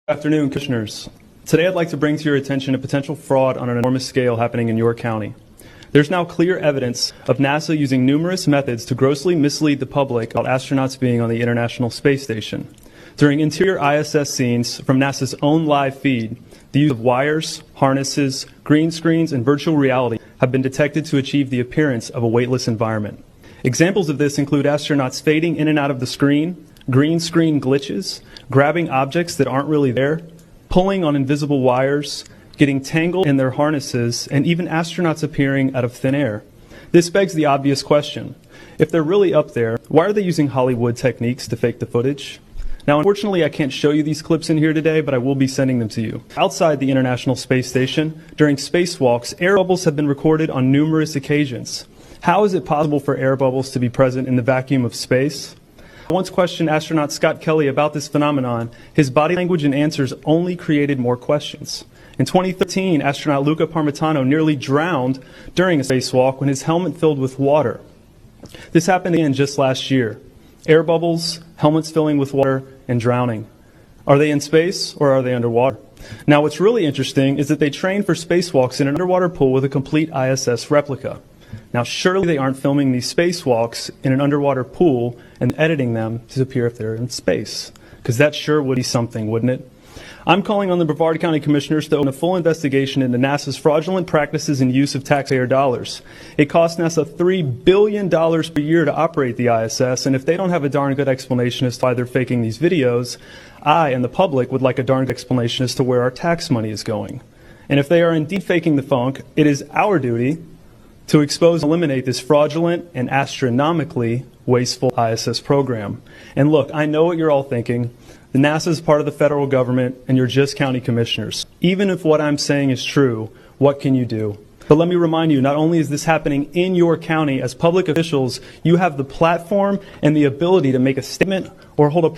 Good afternoon, commissioners. Today I'd like to bring to your attention a potential fraud on an enormous scale happening in your county. There's now clear evidence of NASA using numerous methods to grossly mislead the public about astronauts being on the International Space Station. During interior ISS scenes from NASA's own live feed, the use of wires, harnesses, green screens, and virtual reality have been detected to achieve the appearance of a weightless environment. Examples of this include astronauts fading in and out of the screen, green screen glitches, grabbing objects that aren't really there, pulling on invisible wires, getting tangled in their harnesses, and even astronauts appearing out of thin air. This begs the obvious question. If they're really up there, why are they using Hollywood techniques to fake the footage? Now, unfortunately, I can't show you these clips in here today, but I will be sending them to you. Outside the International Space Station, during spacewalks, air bubbles have been recorded on numerous occasions. How is it possible for air bubbles to be present in the vacuum of space? I once questioned astronaut Scott Kelly about this phenomenon. His body language and answers only created more questions. In 2013, astronaut Luca Parmitano nearly drowned during a spacewalk when his helmet filled with water. This happened again just last year. Air bubbles, helmets filling with water, and drowning. Are they in space or are they underwater? Now, what's really interesting is that they train for spacewalks in an underwater pool with a complete ISS replica. Now, surely they aren't filming these spacewalks in an underwater pool and editing them to appear if they're in space, because that sure would be something, wouldn't it? I'm calling on the Brevard County Commissioners to open a full investigation into NASA's fraudulent practices and use of taxpayer dollars. It costs NASA $3 billion per year to operate the ISS, and if they don't have a darn good explanation as to why they're faking these videos, I and the public would like a darn good explanation as to where our tax money is going. And if they are indeed faking the funk, it is our duty to expose and eliminate this fraudulent and astronomically wasteful ISS program. And look, I know what you're all thinking. The NASA is part of the federal government, and you're just county commissioners. Even if what I'm saying is true, what can you do? But let me remind you, not only is this happening in your county, as public officials, you have the platform and the ability to make a statement or hold a